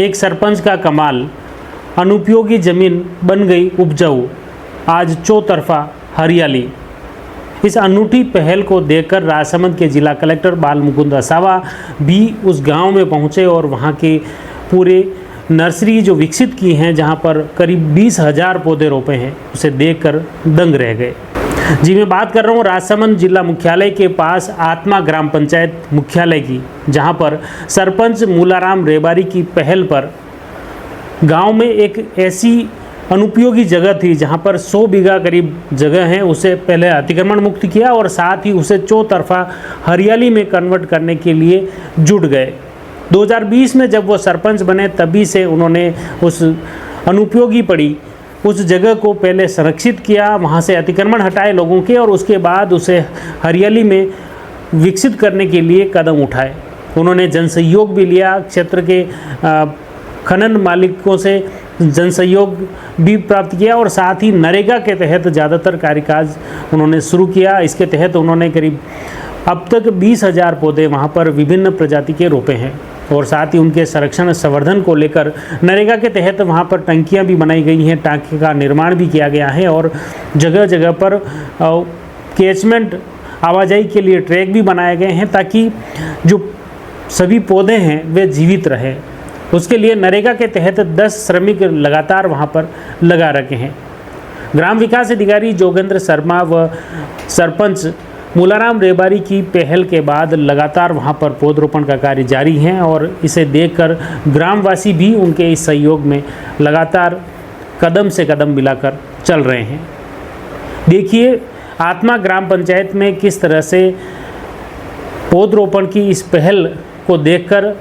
एक सरपंच का कमाल, अनुपयोगी जमीन बन गई उपजाऊ, आज चौतरफा हरियाली। इस अनूठी पहल को देखकर राजसमंद के जिला कलेक्टर बाल मुकुंद असावा भी उस गांव में पहुंचे और वहां के पूरे नर्सरी जो विकसित की हैं, जहां पर करीब 20,000 पौधे रोपे हैं, उसे देखकर दंग रह गए। जी मैं बात कर रहा हूँ राजसमंद जिला मुख्यालय के पास आत्मा ग्राम पंचायत मुख्यालय की, जहां पर सरपंच मूलाराम रेबारी की पहल पर गांव में एक ऐसी अनुपयोगी जगह थी जहां पर 100 बीघा करीब जगह है, उसे पहले अतिक्रमण मुक्त किया और साथ ही उसे चौतरफा हरियाली में कन्वर्ट करने के लिए जुट गए। 2020 में जब वो सरपंच बने तभी से उन्होंने उस अनुपयोगी पड़ी उस जगह को पहले संरक्षित किया, वहाँ से अतिक्रमण हटाए लोगों के और उसके बाद उसे हरियाली में विकसित करने के लिए कदम उठाए। उन्होंने जनसहयोग भी लिया, क्षेत्र के खनन मालिकों से जनसहयोग भी प्राप्त किया और साथ ही नरेगा के तहत ज़्यादातर कार्यकाज उन्होंने शुरू किया। इसके तहत उन्होंने करीब अब तक 20,000 पौधे वहाँ पर विभिन्न प्रजाति के रोपे हैं और साथ ही उनके संरक्षण संवर्धन को लेकर नरेगा के तहत वहाँ पर टंकियाँ भी बनाई गई हैं, टांकी का निर्माण भी किया गया है और जगह जगह पर कैचमेंट आवाजाही के लिए ट्रैक भी बनाए गए हैं ताकि जो सभी पौधे हैं वे जीवित रहें। उसके लिए नरेगा के तहत 10 श्रमिक लगातार वहां पर लगा रखे हैं। ग्राम विकास अधिकारी जोगेंद्र शर्मा व सरपंच मूलाराम रेबारी की पहल के बाद लगातार वहां पर पौधरोपण का कार्य जारी है और इसे देखकर ग्रामवासी भी उनके इस सहयोग में लगातार कदम से कदम मिलाकर चल रहे हैं। देखिए आत्मा ग्राम पंचायत में किस तरह से पौधरोपण की इस पहल को देखकर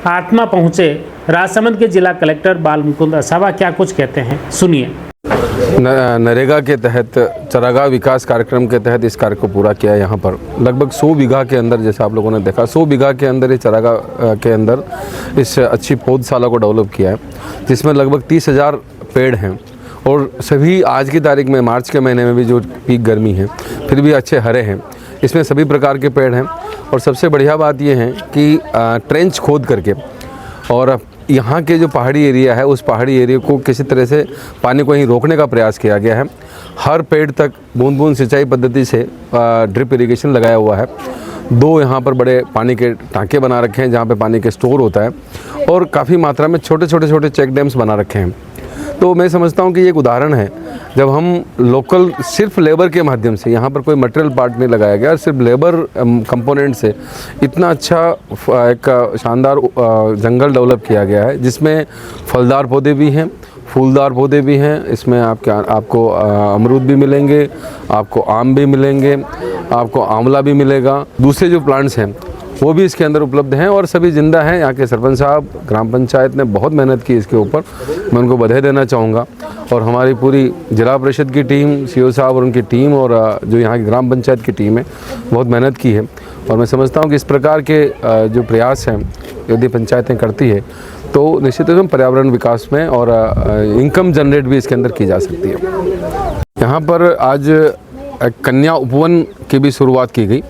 आत्मा पहुंचे राजसमंद के जिला कलेक्टर बाल मुकुंद असावा क्या कुछ कहते हैं, सुनिए। नरेगा के तहत चरागाह विकास कार्यक्रम के तहत इस कार्य को पूरा किया। यहाँ पर लगभग 100 बीघा के अंदर, जैसे आप लोगों ने देखा, 100 बीघा के अंदर इस चरागाह के अंदर इस अच्छी पौधशाला को डेवलप किया है, जिसमें लगभग 30,000 पेड़ हैं और सभी आज की तारीख में मार्च के महीने में भी जो पीक गर्मी है फिर भी अच्छे हरे हैं। इसमें सभी प्रकार के पेड़ हैं और सबसे बढ़िया बात यह है कि ट्रेंच खोद करके और यहाँ के जो पहाड़ी एरिया है उस पहाड़ी एरिया को किसी तरह से पानी को ही रोकने का प्रयास किया गया है। हर पेड़ तक बूंद बूंद सिंचाई पद्धति से ड्रिप इरिगेशन लगाया हुआ है। 2 यहाँ पर बड़े पानी के टाँके बना रखे हैं जहाँ पे पानी के स्टोर होता है और काफ़ी मात्रा में छोटे छोटे चेक डैम्स बना रखे हैं। तो मैं समझता हूँ कि ये एक उदाहरण है, जब हम लोकल सिर्फ लेबर के माध्यम से, यहाँ पर कोई मटेरियल पार्ट नहीं लगाया गया, सिर्फ लेबर कंपोनेंट से इतना अच्छा एक शानदार जंगल डेवलप किया गया है, जिसमें फलदार पौधे भी हैं, फूलदार पौधे भी हैं। इसमें आपको अमरूद भी मिलेंगे, आपको आम भी मिलेंगे, आपको आंवला भी मिलेगा, दूसरे जो प्लांट्स हैं वो भी इसके अंदर उपलब्ध हैं और सभी जिंदा हैं। यहाँ के सरपंच साहब, ग्राम पंचायत ने बहुत मेहनत की इसके ऊपर, मैं उनको बधाई देना चाहूँगा। और हमारी पूरी जिला परिषद की टीम, सीओ साहब और उनकी टीम और जो यहाँ की ग्राम पंचायत की टीम है, बहुत मेहनत की है। और मैं समझता हूँ कि इस प्रकार के जो प्रयास हैं यदि पंचायतें करती है तो निश्चित रूप से पर्यावरण विकास में और इनकम जनरेट भी इसके अंदर की जा सकती है। यहाँ पर आज कन्या उपवन की भी शुरुआत की गई,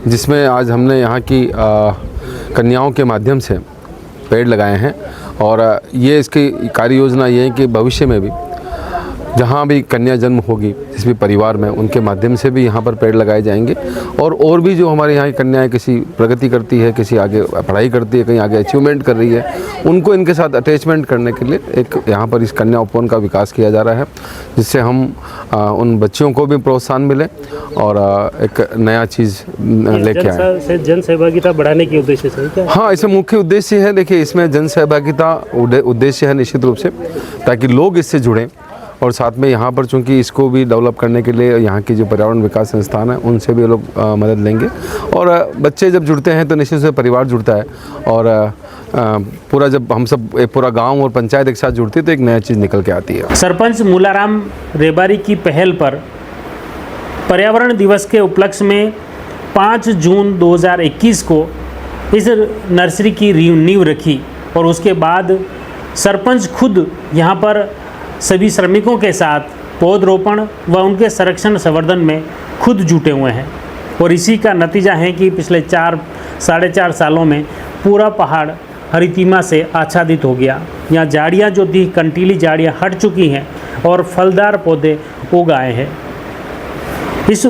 जिसमें आज हमने यहाँ की कन्याओं के माध्यम से पेड़ लगाए हैं और ये इसकी कार्य योजना ये है कि भविष्य में भी जहाँ भी कन्या जन्म होगी जिस भी परिवार में, उनके माध्यम से भी यहाँ पर पेड़ लगाए जाएंगे और भी जो हमारे यहाँ की कन्याएं किसी प्रगति करती है, किसी आगे पढ़ाई करती है, कहीं आगे अचीवमेंट कर रही है, उनको इनके साथ अटैचमेंट करने के लिए एक यहाँ पर इस कन्या उपवन का विकास किया जा रहा है, जिससे हम उन बच्चियों को भी प्रोत्साहन मिले और एक नया चीज़ लेके आए। जन सहभागिता बढ़ाने के उद्देश्य से क्या? हाँ, इसमें मुख्य उद्देश्य है, देखिए इसमें जन सहभागिता उद्देश्य है निश्चित रूप से, ताकि लोग इससे जुड़ें और साथ में यहाँ पर चूँकि इसको भी डेवलप करने के लिए यहाँ की जो पर्यावरण विकास संस्थान है उनसे भी लोग मदद लेंगे और बच्चे जब जुड़ते हैं तो निश्चित से परिवार जुड़ता है और पूरा जब हम सब पूरा गांव और पंचायत एक साथ जुड़ती है तो एक नया चीज़ निकल के आती है। सरपंच मूलाराम रेबारी की पहल पर पर्यावरण दिवस के उपलक्ष्य में 5 जून 2021 को इस नर्सरी की नींव रखी और उसके बाद सरपंच खुद यहाँ पर सभी श्रमिकों के साथ पौधरोपण व उनके संरक्षण संवर्धन में खुद जुटे हुए हैं और इसी का नतीजा है कि पिछले 4 साढ़े 4 सालों में पूरा पहाड़ हरितिमा से आच्छादित हो गया। यहाँ झाड़ियाँ जो थी कंटीली झाड़ियाँ हट चुकी हैं और फलदार पौधे उग आए हैं। इस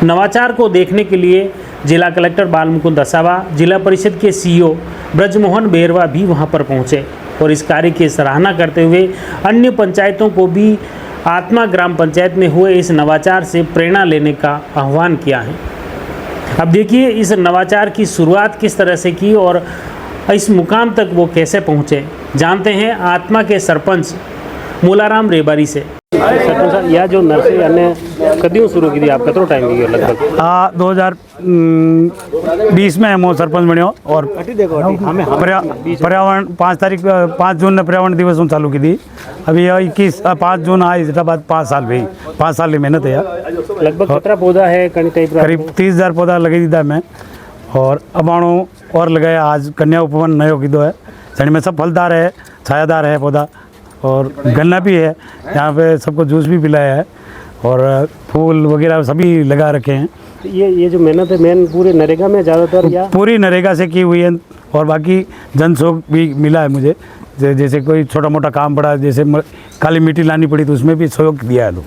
नवाचार को देखने के लिए जिला कलेक्टर बालमुकुंद असावा, जिला परिषद के सीईओ ब्रजमोहन बेरवा भी वहां पर पहुंचे और इस कार्य की सराहना करते हुए अन्य पंचायतों को भी आत्मा ग्राम पंचायत में हुए इस नवाचार से प्रेरणा लेने का आह्वान किया है। अब देखिए इस नवाचार की शुरुआत किस तरह से की और इस मुकाम तक वो कैसे पहुंचे, जानते हैं आत्मा के सरपंच मूलाराम रेबारी से। सरपंच साहब, यह जो नर्सरी अन्य कदियों शुरू की थी, आप कितना टाइम की लगभग? 2020 में हम सरपंच बने और पर्यावरण 5 जून ने पर्यावरण दिवस में चालू की थी। अभी 5 जून आज इसके बाद 5 साल भाई 5 साल की मेहनत है यार। लगभग कितना पौधा है? करीब 30,000 पौधा लगे दीदा मैं और अबाणों और लगाया। आज कन्या उपवन नयो की दो है, सड़ी में सब फलदार है, छायादार है पौधा और गन्ना भी है। यहाँ पे सबको जूस भी पिलाया है और फूल वगैरह सभी लगा रखे हैं। ये जो मेहनत है मेन पूरे नरेगा में ज़्यादातर या पूरी नरेगा से की हुई है और बाकी जन सहयोग भी मिला है मुझे। जैसे कोई छोटा मोटा काम पड़ा, जैसे काली मिट्टी लानी पड़ी तो उसमें भी सहयोग दिया है लोग।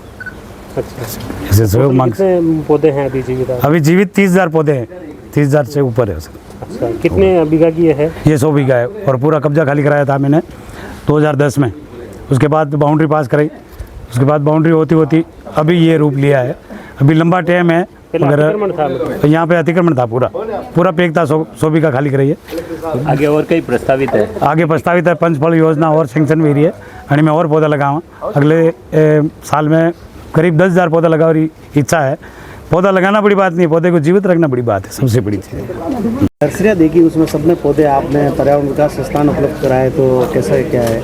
अच्छा, जैसे सहयोग मांग कितने पौधे हैं अभी जीवित? अभी जीवित 30,000 पौधे हैं, 30,000 से ऊपर है। अच्छा, कितने बीघा की है? ये 100 बीघा है और पूरा कब्जा खाली कराया था मैंने 2010 में। उसके बाद बाउंड्री पास कराई, उसके बाद बाउंड्री होती होती अभी ये रूप लिया है। अभी लंबा टाइम है मगर यहाँ पे अतिक्रमण था, पूरा पेक था। 100 बीघा खाली कराई है। आगे और कई प्रस्तावित है? आगे प्रस्तावित है पंचफल योजना और सेंक्शन भी रही है। यानी मैं और पौधा लगाऊँ अगले साल में करीब 10,000 पौधा लगा और इच्छा है। पौधा लगाना बड़ी बात नहीं, पौधे को जीवित रखना बड़ी बात है, सबसे बड़ी चीज़। नर्सरियाँ देखी, उसमें सब में पौधे आपने पर्यावरण विकास संस्थान उपलब्ध कराए, तो कैसा क्या है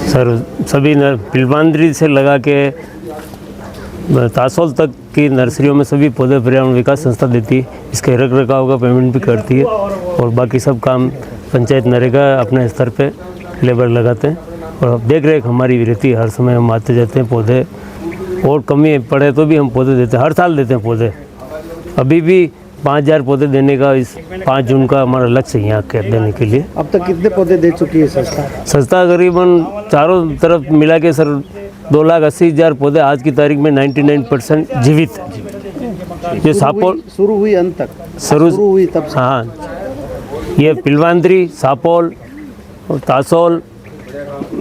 सर? सभी पिलवांद्री से लगा के तासोल तक की नर्सरियों में सभी पौधे पर्यावरण विकास संस्था देती है। इसके रख रखाव का पेमेंट भी करती है और बाकी सब काम पंचायत नरेगा अपने स्तर पे लेबर लगाते हैं और देख रेख हमारी भी रहती है। हर समय हम आते जाते हैं, पौधे और कमी पड़े तो भी हम पौधे देते हैं, हर साल देते हैं पौधे। अभी भी 5,000 पौधे देने का इस 5 जून का हमारा लक्ष्य है यहाँ के देने के लिए। अब तक कितने पौधे दे चुकी है संस्था? संस्था करीबन चारों तरफ मिला के सर 2,80,000 पौधे आज की तारीख में 99% जीवित है। ये सापोल शुरू हुई अंत तक शुरू हुई तब से? हाँ, ये पिलवांद्री, सापोल, तासोल,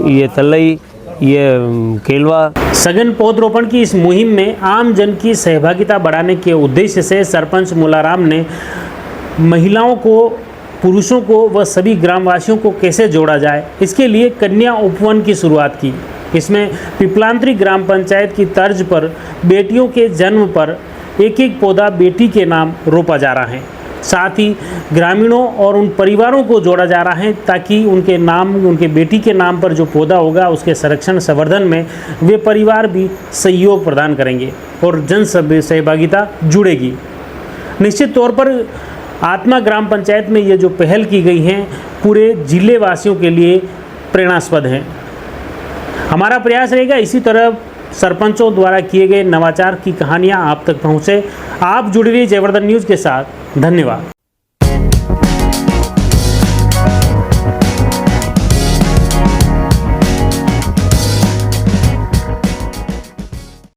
ये तलई, ये केलवा। सघन पौधरोपण की इस मुहिम में आम जन की सहभागिता बढ़ाने के उद्देश्य से सरपंच मूलाराम ने महिलाओं को, पुरुषों को व सभी ग्रामवासियों को कैसे जोड़ा जाए, इसके लिए कन्या उपवन की शुरुआत की। इसमें पिपलांत्री ग्राम पंचायत की तर्ज पर बेटियों के जन्म पर एक एक पौधा बेटी के नाम रोपा जा रहा है। साथ ही ग्रामीणों और उन परिवारों को जोड़ा जा रहा है ताकि उनके नाम, उनके बेटी के नाम पर जो पौधा होगा उसके संरक्षण संवर्धन में वे परिवार भी सहयोग प्रदान करेंगे और जन सहभागिता जुड़ेगी। निश्चित तौर पर आत्मा ग्राम पंचायत में ये जो पहल की गई हैं पूरे जिले वासियों के लिए प्रेरणास्पद हैं। हमारा प्रयास रहेगा इसी तरह सरपंचों द्वारा किए गए नवाचार की कहानियां आप तक पहुंचे। आप जुड़े रहिए जयवर्धन न्यूज़ के साथ। धन्यवाद।